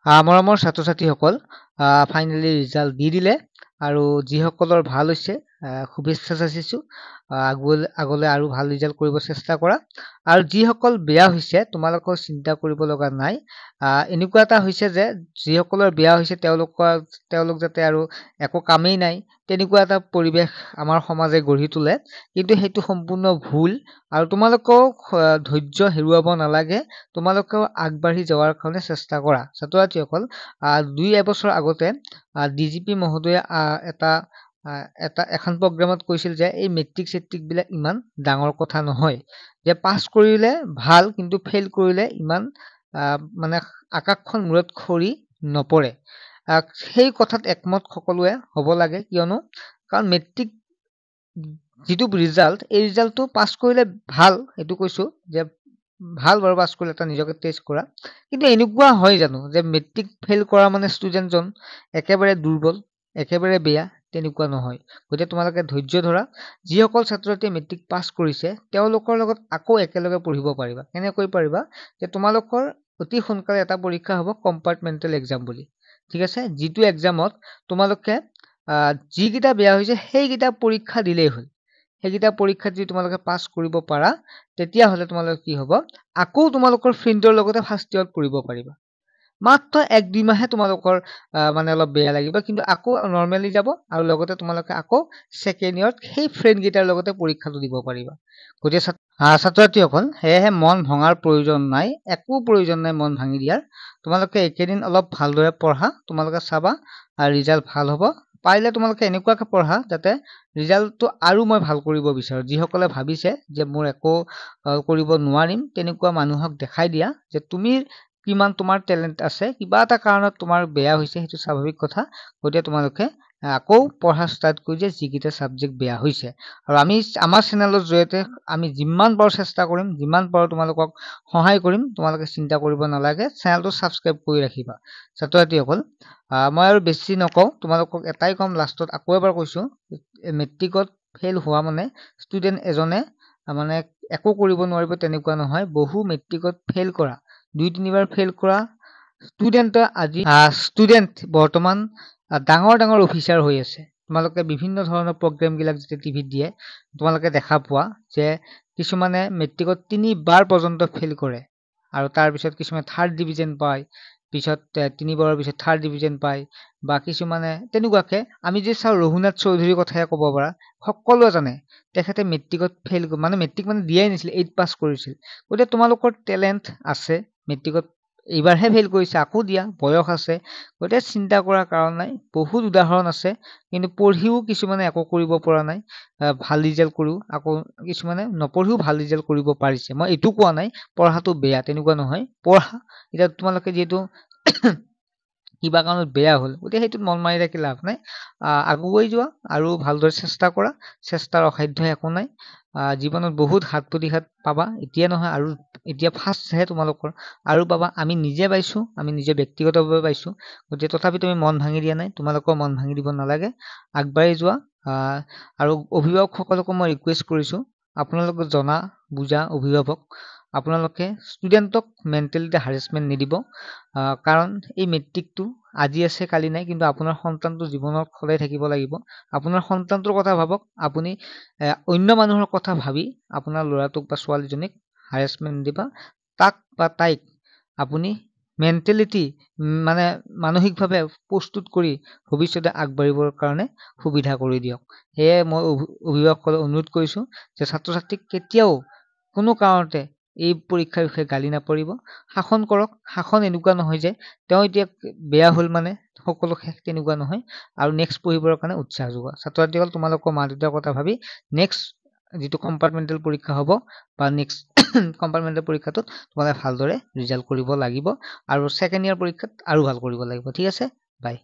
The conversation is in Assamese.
মৰমৰ ছাত্ৰ ছাত্ৰীসকল, ফাইনেলি ৰিজাল্ট দি দিলে আৰু যিসকলৰ ভাল হৈছে শুভেচ্ছা যাচিছোঁ। আগলৈ আৰু ভাল ৰিজাল্ট কৰিব চেষ্টা কৰা। আৰু যিসকল বেয়া হৈছে তোমালোকৰ চিন্তা কৰিব লগা নাই। এনেকুৱা এটা হৈছে যে যিসকলৰ বেয়া হৈছে তেওঁলোক যাতে আৰু একো কামেই নাই তেনেকুৱা এটা পৰিৱেশ আমাৰ সমাজে গঢ়ি তোলে, কিন্তু সেইটো সম্পূৰ্ণ ভুল। আৰু তোমালোকেও ধৈৰ্য হেৰুৱাব নালাগে। তোমালোকেও আগবাঢ়ি যোৱাৰ কাৰণে চেষ্টা কৰা। ছাত্ৰ ছাত্ৰীসকল, ২ এবছৰ আগতে ডিজিপি মহোদয়ে এখন প্ৰগ্ৰামত কৈছিল যে এই মেট্ৰিক চেট্ৰিক বিলাক ইমান ডাঙৰ কথা নহয়, যে পাছ কৰিলে ভাল কিন্তু ফেইল কৰিলে ইমান মানে আকাশখন মূৰত খৰি নপৰে। সেই কথাত একমত সকলোৱে হ'ব লাগে, কিয়নো কাৰণ মেট্ৰিক যিটো ৰিজাল্ট, এই ৰিজাল্টটো পাছ কৰিলে ভাল, এইটো কৈছো যে ভাল বাৰু পাছ কৰিলে, এটা নিজকে টেষ্ট কৰা। কিন্তু এনেকুৱা হয় জানো যে মেট্ৰিক ফেইল কৰা মানে ষ্টুডেণ্টজন একেবাৰে দুৰ্বল, একেবাৰে বেয়া? তেনেকুৱা নহয়। গতিকে তোমালোকে ধৈৰ্য ধৰা। যিসকল ছাত্ৰ ছাত্ৰীয়ে মেট্ৰিক পাছ কৰিছে তেওঁলোকৰ লগত আকৌ একেলগে পঢ়িব পাৰিবা। কেনেকৈ পাৰিবা? যে তোমালোকৰ অতি সোনকালে এটা পৰীক্ষা হ'ব কম্পাৰ্টমেণ্টেল এক্সাম বুলি। ঠিক আছে? যিটো এক্সামত তোমালোকে যিকেইটা বেয়া হৈছে সেইকেইটা পৰীক্ষা দিলেই হ'ল। সেইকেইটা পৰীক্ষাত যদি তোমালোকে পাছ কৰিব পাৰা, তেতিয়াহ'লে তোমালোকে কি হ'ব, আকৌ তোমালোকৰ ফ্ৰেণ্ডৰ লগতে ফাৰ্ষ্ট ইয়েৰত পঢ়িব পাৰিবা। মাত্ৰ ১-২ মাহে তোমালোকৰ মানে অলপ বেয়া লাগিব, কিন্তু আকৌ নৰ্মেলি যাব আৰু লগতে তোমালোকে আকৌ ছেকেণ্ড ইয়েৰত সেই ফ্ৰেণ্ড কেইটাৰ লগতে পৰীক্ষাটো দিব পাৰিবা। গতিকে ছাত্ৰ ছাত্ৰীসকল, সেয়েহে মন ভঙাৰ প্ৰয়োজন নাই, একো প্ৰয়োজন নাই মন ভাঙি দিয়াৰ। তোমালোকে এইকেইদিন অলপ ভালদৰে পঢ়া, তোমালোকে চাবা ৰিজাল্ট ভাল হ'ব। পাৰিলে তোমালোকে এনেকুৱাকে পঢ়া যাতে ৰিজাল্টটো আৰু মই ভাল কৰিব বিচাৰোঁ। যিসকলে ভাবিছে যে মোৰ একো কৰিব নোৱাৰিম, তেনেকুৱা মানুহক দেখাই দিয়া যে তুমি কিমান তোমাৰ টেলেণ্ট আছে। কিবা এটা কাৰণত তোমাৰ বেয়া হৈছে, সেইটো স্বাভাৱিক কথা। গতিকে তোমালোকে আকৌ পঢ়া ষ্টাৰ্ট কৰি দিয়া যিকেইটা ছাবজেক্ট বেয়া হৈছে। আৰু আমি আমাৰ চেনেলৰ জৰিয়তে আমি যিমান পাৰোঁ চেষ্টা কৰিম, যিমান পাৰোঁ তোমালোকক সহায় কৰিম। তোমালোকে চিন্তা কৰিব নালাগে, চেনেলটো ছাবস্ক্ৰাইব কৰি ৰাখিবা। ছাত্ৰ ছাত্ৰীসকল, মই আৰু বেছি নকওঁ, তোমালোকক এটাই ক'ম লাষ্টত, আকৌ এবাৰ কৈছোঁ, মেট্ৰিকত ফেইল হোৱা মানে ষ্টুডেণ্ট এজনে মানে একো কৰিব নোৱাৰিব তেনেকুৱা নহয়। বহু মেট্ৰিকত ফেইল কৰা, ২-৩বাৰ ফেইল কৰা ষ্টুডেণ্ট বৰ্তমান ডাঙৰ ডাঙৰ অফিচাৰ হৈ আছে। তোমালোকে বিভিন্ন ধৰণৰ প্ৰগ্ৰেমবিলাক যেতিয়া টিভিত দিয়ে, তোমালোকে দেখা পোৱা যে কিছুমানে মেট্ৰিকত ৩বাৰ পৰ্যন্ত ফেইল কৰে আৰু তাৰপিছত কিছুমানে 3rd ডিভিজন পায়, পিছত 3বাৰৰ পিছত 3rd ডিভিজন পায়, বা কিছুমানে তেনেকুৱাকে। আমি যে চাওঁ, ৰঘুনাথ চৌধুৰীৰ কথাই ক'ব পাৰা, সকলোৱে জানে তেখেতে মেট্ৰিকত ফেইল, মানে মেট্ৰিক মানে দিয়াই নাছিল, 8 পাছ কৰিছিল। গতিকে তোমালোকৰ টেলেণ্ট আছে, মেট্ৰিকত এইবাৰহে ফেইল কৰিছে, আকৌ দিয়া, বয়স আছে। গতিকে চিন্তা কৰাৰ কাৰণ নাই, বহুত উদাহৰণ আছে। কিন্তু পঢ়িও কিছুমানে একো কৰিব পৰা নাই, ভাল ৰিজাল্ট কৰিও আকৌ কিছুমানে নপঢ়িও ভাল ৰিজাল্ট কৰিব পাৰিছে। মই এইটো কোৱা নাই পঢ়াটো বেয়া, তেনেকুৱা নহয়। পঢ়া, এতিয়া তোমালোকে যিহেতু কিবা কাৰণত বেয়া হ'ল, গতিকে সেইটোত মন মাৰি থাকি লাভ নাই। আগুৱাই যোৱা আৰু ভালদৰে চেষ্টা কৰা। চেষ্টাৰ অসাধ্য একো নাই। জীৱনত বহুত হাত প্ৰতিঘাত পাবা, এতিয়া নহয়, আৰু এতিয়া ফাৰ্ষ্টহে তোমালোকৰ, আৰু পাবা। আমি নিজে পাইছোঁ, আমি নিজে ব্যক্তিগতভাৱে পাইছোঁ। গতিকে তথাপিতো আমি মন ভাঙি দিয়া নাই, তোমালোকেও মন ভাঙি দিব নালাগে, আগবাঢ়ি যোৱা। আৰু অভিভাৱকসকলকো মই ৰিকুৱেষ্ট কৰিছোঁ, আপোনালোকে জনা বুজা অভিভাৱক, আপোনালোকে ষ্টুডেণ্টক মেণ্টেলিটি হাৰেছমেণ্ট নিদিব। কাৰণ এই মেট্ৰিকটো আজি আছে কালি নাই, কিন্তু আপোনাৰ সন্তানটো জীৱনত সদায় থাকিব লাগিব। আপোনাৰ সন্তানটোৰ কথা ভাবক, আপুনি অন্য মানুহৰ কথা ভাবি আপোনাৰ ল'ৰাটোক বা ছোৱালীজনীক হাৰেছমেণ্ট নিদিবা। তাক বা তাইক আপুনি মেণ্টেলিটি মানে মানসিকভাৱে প্ৰস্তুত কৰি ভৱিষ্যতে আগবাঢ়িবৰ কাৰণে সুবিধা কৰি দিয়ক। সেয়ে মই অভিভাৱকসকলক অনুৰোধ কৰিছোঁ যে ছাত্ৰ ছাত্ৰীক কেতিয়াও কোনো কাৰণতে এই পৰীক্ষাৰ বিষয়ে গালি নাপাৰিব, শাসন কৰক। শাসন এনেকুৱা নহয় যে তেওঁ এতিয়া বেয়া হ'ল মানে সকলো শেষ, তেনেকুৱা নহয়। আৰু নেক্সট পঢ়িবৰ কাৰণে উৎসাহ যোগোৱা। ছাত্ৰ ছাত্ৰীসকল, তোমালোকৰ মা দেউতাৰ কথা ভাবি নেক্সট যিটো কম্পাৰ্টমেণ্টেল পৰীক্ষা হ'ব, বা নেক্সট কম্পাৰ্টমেণ্টেল পৰীক্ষাটোত তোমালোকে ভালদৰে ৰিজাল্ট কৰিব লাগিব, আৰু ছেকেণ্ড ইয়াৰ পৰীক্ষাত আৰু ভাল কৰিব লাগিব। ঠিক আছে, বাই।